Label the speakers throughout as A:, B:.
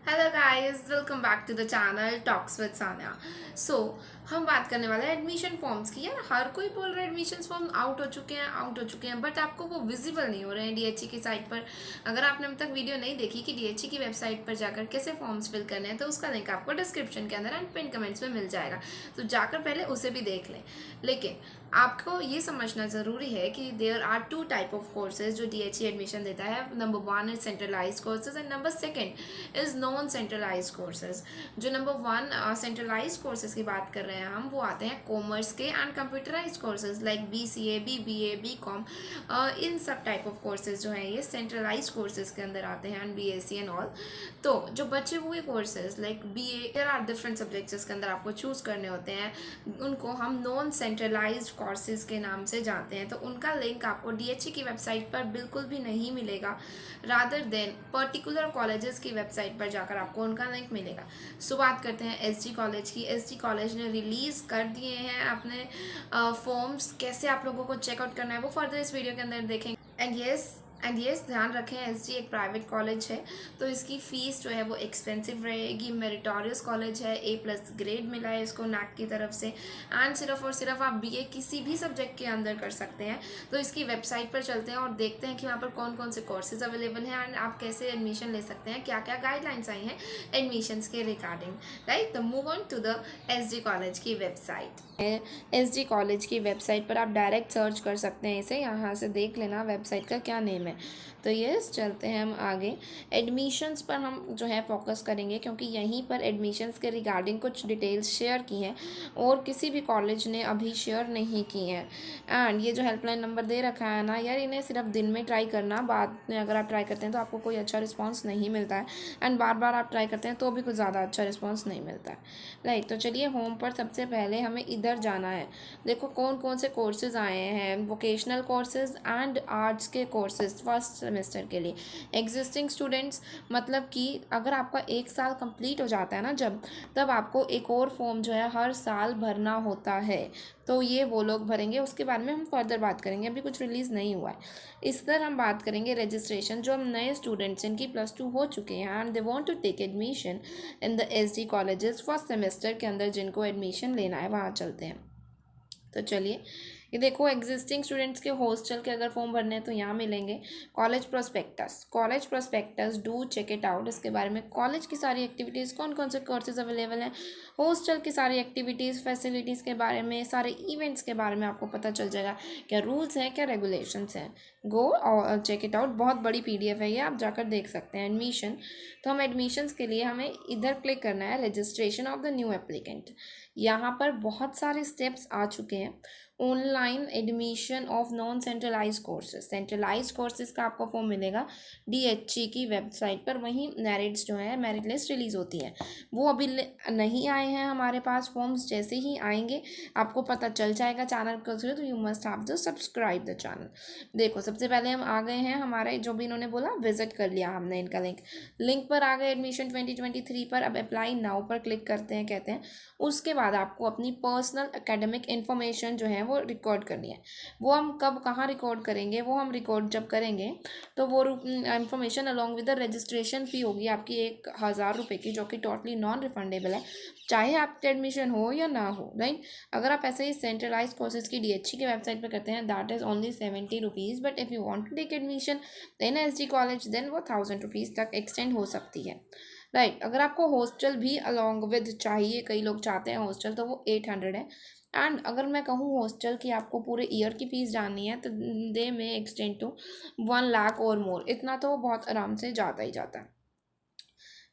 A: Hello guys, welcome back to the channel Talks with Sanya. So हम बात करने वाले हैं एडमिशन फॉर्म्स की। यार हर कोई बोल रहा है एडमिशन फॉर्म आउट हो चुके हैं, बट आपको वो विजिबल नहीं हो रहे हैं डीएचई की साइट पर। अगर आपने अब तक वीडियो नहीं देखी कि डीएचई की वेबसाइट पर जाकर कैसे फॉर्म्स फिल करने हैं, तो उसका लिंक आपको डिस्क्रिप्शन के अंदर एंड पिन कमेंट्स में मिल जाएगा, तो जाकर पहले उसे भी देख लें। लेकिन आपको ये समझना ज़रूरी है कि there are two type of courses जो डीएचई एडमिशन देता है। Number one is centralise courses and number second is non centralise courses. जो नंबर वन सेंट्रलाइज कोर्सेज की बात कर रहे हैं हम, वो आते हैं कॉमर्स के and computerise courses like BCA, BBA, BCom। इन सब टाइप ऑफ कोर्सेज जो हैं ये सेंट्रलाइज कोर्सेज के अंदर आते हैं, एंड BSc एंड ऑल। तो जो बचे हुए courses like BA, there are different subjects जिसके अंदर आपको चूज करने होते हैं, उनको हम नॉन सेंट्रलाइज्ड कोर्सेज के नाम से जानते हैं। तो उनका लिंक आपको डीएचई की वेबसाइट पर बिल्कुल भी नहीं मिलेगा, रादर देन पर्टिकुलर कॉलेजेस की वेबसाइट पर जाकर आपको उनका लिंक मिलेगा। सो बात करते हैं एसजी कॉलेज की। एसजी कॉलेज ने रिलीज़ कर दिए हैं अपने फॉर्म्स। कैसे आप लोगों को चेकआउट करना है वो फर्दर इस वीडियो के अंदर देखेंगे। एंड यस ध्यान रखें, एसजी एक प्राइवेट कॉलेज है, तो इसकी फ़ीस जो है वो एक्सपेंसिव रहेगी। मेरिटोरियस कॉलेज है, A+ ग्रेड मिला है इसको नैक की तरफ से, एंड सिर्फ और सिर्फ आप BA किसी भी सब्जेक्ट के अंदर कर सकते हैं। तो इसकी वेबसाइट पर चलते हैं और देखते हैं कि वहाँ पर कौन कौन से कोर्सेज अवेलेबल हैं एंड आप कैसे एडमिशन ले सकते हैं, क्या क्या गाइडलाइंस आई हैं एडमिशन्स के रिगार्डिंग। राइट, तो move on to the SG college की वेबसाइट। एसजी कॉलेज की वेबसाइट पर आप डायरेक्ट सर्च कर सकते हैं इसे, यहाँ से देख लेना वेबसाइट का क्या नेम है। तो यस, चलते हैं हम आगे। एडमिशन्स पर हम जो है फोकस करेंगे, क्योंकि यहीं पर एडमिशन्स के रिगार्डिंग कुछ डिटेल्स शेयर की हैं और किसी भी कॉलेज ने अभी शेयर नहीं की हैं। एंड ये जो हेल्पलाइन नंबर दे रखा है ना यार, इन्हें सिर्फ दिन में ट्राई करना, बाद में अगर आप ट्राई करते हैं तो आपको कोई अच्छा रिस्पॉन्स नहीं मिलता है, एंड बार बार आप ट्राई करते हैं तो भी कुछ ज़्यादा अच्छा रिस्पॉन्स नहीं मिलता है। राइट, तो चलिए होम पर सबसे पहले हमें इधर जाना है। देखो कौन कौन से कोर्सेज आए हैं, वोकेशनल कोर्सेज एंड आर्ट्स के कोर्सेज फर्स्ट सेमेस्टर के लिए। एग्जिस्टिंग स्टूडेंट्स, मतलब कि अगर आपका 1 साल कंप्लीट हो जाता है ना जब, तब आपको एक और फॉर्म जो है हर साल भरना होता है। तो ये वो लोग भरेंगे, उसके बारे में हम फर्दर बात करेंगे, अभी कुछ रिलीज़ नहीं हुआ है। इस तरह हम बात करेंगे रजिस्ट्रेशन। जो हम नए स्टूडेंट्स जिनकी +2 हो चुके हैं and they want to take admission in the SD colleges first semester के अंदर, जिनको एडमिशन लेना है वहाँ चलते हैं। तो चलिए, ये देखो एग्जिस्टिंग स्टूडेंट्स के हॉस्टल के अगर फॉर्म भरने हैं तो यहाँ मिलेंगे। College prospectus do check it out. इसके बारे में कॉलेज की सारी एक्टिविटीज़, कौन कौन से कोर्सेज अवेलेबल हैं, हॉस्टल की सारी एक्टिविटीज़, फैसिलिटीज़ के बारे में, सारे इवेंट्स के बारे में आपको पता चल जाएगा, क्या रूल्स हैं क्या रेगुलेशंस हैं। गो और चेक इट आउट। बहुत बड़ी PDF है ये, आप जाकर देख सकते हैं। एडमिशन, तो हम एडमिशन्स के लिए हमें इधर क्लिक करना है, registration of the new applicant. यहाँ पर बहुत सारे स्टेप्स आ चुके हैं। Online admission of non centralise courses, centralise courses का आपको फॉर्म मिलेगा डीएचई की वेबसाइट पर। वहीं मेरिट्स जो है, मेरिट लिस्ट रिलीज़ होती है, वो अभी नहीं आए हैं हमारे पास फॉर्म्स। जैसे ही आएंगे आपको पता चल जाएगा चैनल को थ्रू, तो you must have to subscribe the channel. देखो सबसे पहले हम आ गए हैं, हमारे जो भी इन्होंने बोला विजिट कर लिया हमने इनका लिंक पर आ गए एडमिशन 2023 पर। अब अप्लाई नाउ पर क्लिक करते हैं, कहते हैं। उसके बाद आपको अपनी पर्सनल एकेडमिक इन्फॉर्मेशन जो है वो रिकॉर्ड करनी है। वो हम कब कहाँ रिकॉर्ड करेंगे, वो हम रिकॉर्ड जब करेंगे तो वो information along with the registration फ़ी होगी आपकी 1,000 रुपये की, जो कि टोटली नॉन रिफंडेबल है, चाहे आपका एडमिशन हो या ना हो। राइट, अगर आप ऐसे ही सेंट्रलाइज कोर्सेज की डीएचई की वेबसाइट पर करते हैं, that is only 70 rupees, but if you want to take admission in SD college then वो 1,000 रुपीज़ तक एक्सटेंड हो सकती है। राइट, अगर आपको हॉस्टल भी अलॉन्ग विद चाहिए, कई लोग चाहते हैं हॉस्टल, तो वो 800 है। एंड अगर मैं कहूँ हॉस्टल की आपको पूरे ईयर की फ़ीस जाननी है, तो दे में एक्सटेंड टू 1 लाख और मोर, इतना तो बहुत आराम से जाता ही जाता है।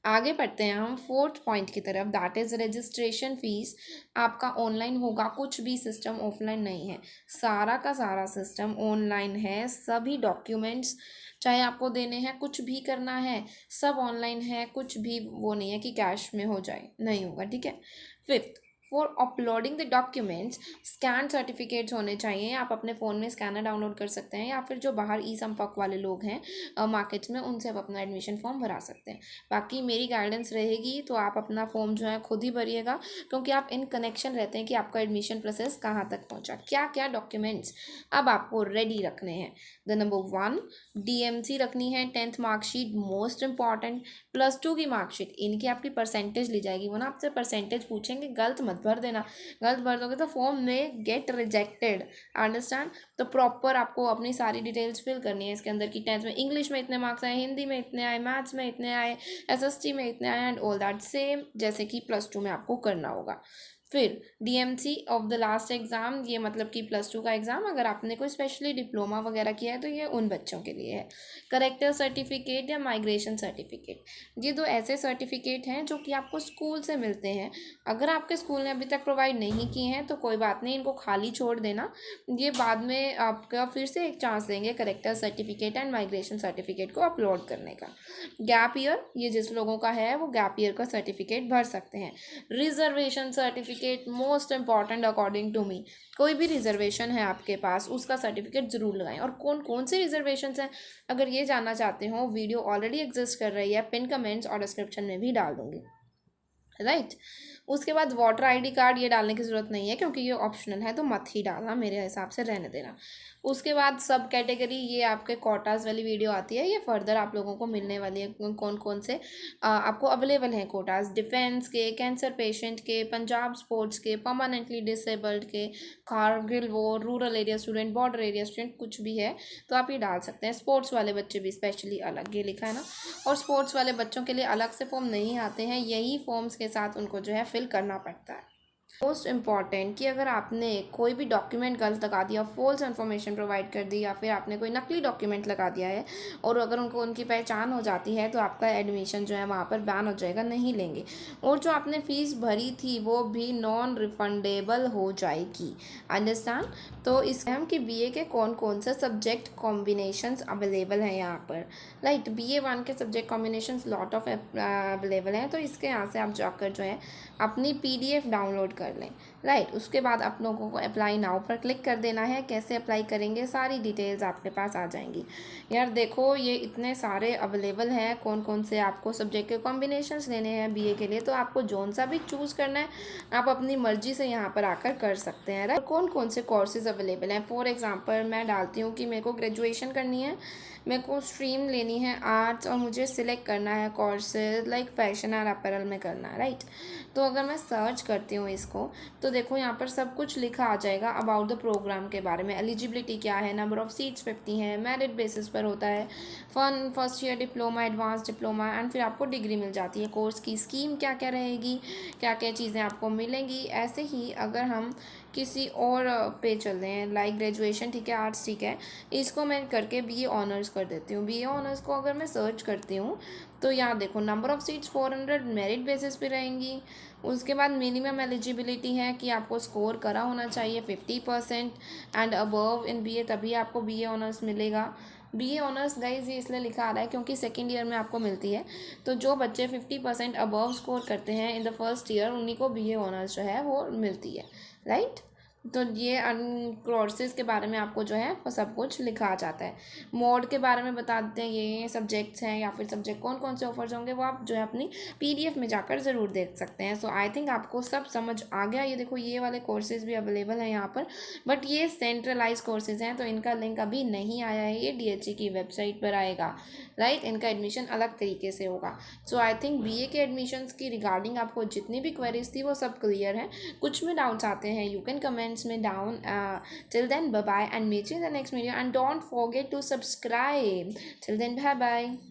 A: आगे बढ़ते हैं हम फोर्थ पॉइंट की तरफ, दैट इज़ रजिस्ट्रेशन फ़ीस। आपका ऑनलाइन होगा, कुछ भी सिस्टम ऑफलाइन नहीं है, सारा का सारा सिस्टम ऑनलाइन है। सभी डॉक्यूमेंट्स चाहे आपको देने हैं, कुछ भी करना है, सब ऑनलाइन है। कुछ भी वो नहीं है कि कैश में हो जाए, नहीं होगा। ठीक है। Fifth for uploading the documents scan certificates होने चाहिए। आप अपने फ़ोन में स्कैनर डाउनलोड कर सकते हैं, या फिर जो बाहर ई संपर्क वाले लोग हैं मार्केट्स में, उनसे आप अपना एडमिशन फॉर्म भरा सकते हैं। बाकी मेरी गाइडेंस रहेगी, तो आप अपना फॉर्म जो है खुद ही भरिएगा, क्योंकि आप इन कनेक्शन रहते हैं कि आपका एडमिशन प्रोसेस कहाँ तक पहुँचा, क्या क्या डॉक्यूमेंट्स अब आपको रेडी रखने हैं। द नंबर 1, DMC रखनी है, 10th मार्कशीट मोस्ट इंपॉर्टेंट, +2 की मार्कशीट, इनकी आपकी परसेंटेज ली जाएगी। वो ना आपसे परसेंटेज पूछेंगे, गलत मत भर देना, गलत भर दोगे तो फॉर्म में गेट रिजेक्टेड, अंडरस्टैंड। तो प्रॉपर आपको अपनी सारी डिटेल्स फिल करनी है इसके अंदर कि 10th में इंग्लिश में इतने मार्क्स आए, हिंदी में इतने आए, मैथ्स में इतने आए, SST में इतने आए, एंड ऑल दैट सेम जैसे कि +2 में आपको करना होगा। फिर DMC of the last exam, ये मतलब कि +2 का एग्ज़ाम, अगर आपने कोई स्पेशली डिप्लोमा वगैरह किया है तो ये उन बच्चों के लिए है। करेक्टर सर्टिफिकेट या माइग्रेशन सर्टिफिकेट, ये दो ऐसे सर्टिफिकेट हैं जो कि आपको स्कूल से मिलते हैं। अगर आपके स्कूल ने अभी तक प्रोवाइड नहीं किए हैं तो कोई बात नहीं, इनको खाली छोड़ देना, ये बाद में आपका फिर से एक चांस देंगे character certificate and migration certificate को अपलोड करने का। गैप ईयर, ये जिस लोगों का है वो गैप ईयर का सर्टिफिकेट भर सकते हैं। Reservation certificate most important according to me, कोई भी रिजर्वेशन है आपके पास उसका सर्टिफिकेट ज़रूर लगाएं। और कौन कौन से रिजर्वेशन हैं, अगर ये जानना चाहते हो, वीडियो ऑलरेडी एग्जिस्ट कर रही है, पिन कमेंट्स और डिस्क्रिप्शन में भी डाल दूंगी, राइट। उसके बाद वोटर ID कार्ड, ये डालने की ज़रूरत नहीं है क्योंकि ये ऑप्शनल है, तो मत ही डालना, मेरे हिसाब से रहने देना। उसके बाद सब कैटेगरी, ये आपके कोटाज वाली वीडियो आती है, ये फर्दर आप लोगों को मिलने वाली है, कौन कौन से आपको अवेलेबल हैं कोटाज, डिफेंस के, कैंसर पेशेंट के, पंजाब स्पोर्ट्स के, परमानेंटली डिसेबल्ड के, Kargil war, rural area student, border area student, कुछ भी है तो आप ये डाल सकते हैं। स्पोर्ट्स वाले बच्चे भी स्पेशली अलग, ये लिखा है ना, और स्पोर्ट्स वाले बच्चों के लिए अलग से फॉर्म नहीं आते हैं, यही फॉर्म्स के साथ उनको जो है फिल करना पड़ता है। मोस्ट इम्पॉर्टेंट कि अगर आपने कोई भी डॉक्यूमेंट गलत लगा दिया, फॉल्स इन्फॉर्मेशन प्रोवाइड कर दी, या फिर आपने कोई नकली डॉक्यूमेंट लगा दिया है और अगर उनको उनकी पहचान हो जाती है तो आपका एडमिशन जो है वहाँ पर बैन हो जाएगा, नहीं लेंगे। और जो आपने फ़ीस भरी थी वो भी नॉन रिफंडेबल हो जाएगी, अंडरस्टैंड। तो इसमें हम कि BA के कौन कौन से सब्जेक्ट कॉम्बिनेशंस अवेलेबल हैं यहाँ पर, राइट। BA1 के subject combinations lot of available हैं, तो इसके यहाँ से आप जाकर जो है अपनी PDF डाउनलोड कर लें, राइट। उसके बाद आप लोगों को अप्लाई नाउ पर क्लिक कर देना है। कैसे अप्लाई करेंगे, सारी डिटेल्स आपके पास आ जाएंगी। यार देखो, ये इतने सारे अवेलेबल हैं, कौन कौन से आपको सब्जेक्ट के कॉम्बिनेशंस लेने हैं BA के लिए, तो आपको जोन सा भी चूज़ करना है, आप अपनी मर्जी से यहाँ पर आकर कर सकते हैं, राइट। कौन कौन से कोर्सेज अवेलेबल हैं, फॉर एग्जाम्पल मैं डालती हूँ कि मेरे को ग्रेजुएशन करनी है, मेरे को स्ट्रीम लेनी है आर्ट्स, और मुझे सिलेक्ट करना है कोर्सेज लाइक फैशन और अपैरल में करना है, राइट। तो अगर मैं सर्च करती हूँ इसको, तो देखो यहाँ पर सब कुछ लिखा आ जाएगा अबाउट द प्रोग्राम के बारे में। एलिजिबिलिटी क्या है, नंबर ऑफ़ सीट्स 50 है, मेरिट बेसिस पर होता है, first year diploma, advance diploma, and फिर आपको डिग्री मिल जाती है। कोर्स की स्कीम क्या क्या रहेगी, क्या क्या चीज़ें आपको मिलेंगी। ऐसे ही अगर हम किसी और पे चल रहे हैं, लाइक ग्रेजुएशन, ठीक है, आर्ट्स, ठीक है, इसको मैं करके BA ऑनर्स कर देती हूँ। BA ऑनर्स को अगर मैं सर्च करती हूँ तो यहाँ देखो number of seats 400 merit basis पे रहेंगी। उसके बाद मिनिमम एलिजिबिलिटी है कि आपको स्कोर करा होना चाहिए 50% एंड अबव इन BA, तभी आपको BA ऑनर्स मिलेगा। BA ऑनर्स गाइज ये इसलिए लिखा आ रहा है क्योंकि सेकेंड ईयर में आपको मिलती है, तो जो बच्चे 50% अबव स्कोर करते हैं इन द फर्स्ट ईयर, उन्हीं को BA ऑनर्स जो है वो मिलती है, राइट। तो ये कोर्सेज के बारे में आपको जो है वो सब कुछ लिखा आ जाता है। मोड के बारे में बता देते हैं, ये सब्जेक्ट्स हैं या फिर सब्जेक्ट कौन कौन से ऑफर्स होंगे, वो आप जो है अपनी PDF में जाकर ज़रूर देख सकते हैं। सो आई थिंक आपको सब समझ आ गया। ये देखो, ये वाले कोर्सेज भी अवेलेबल हैं यहाँ पर, बट ये सेंट्रलाइज कोर्सेज हैं, तो इनका लिंक अभी नहीं आया है, ये DHE की वेबसाइट पर आएगा, राइट। इनका एडमिशन अलग तरीके से होगा। सो आई थिंक BA के एडमिशन्स की रिगार्डिंग आपको जितनी भी क्वेरीज थी वो सब क्लियर है। कुछ में डाउट्स आते हैं, यू कैन कमेंट्स में down. Till then, bye bye and meet you in the next video, and don't forget to subscribe. Till then, bye bye.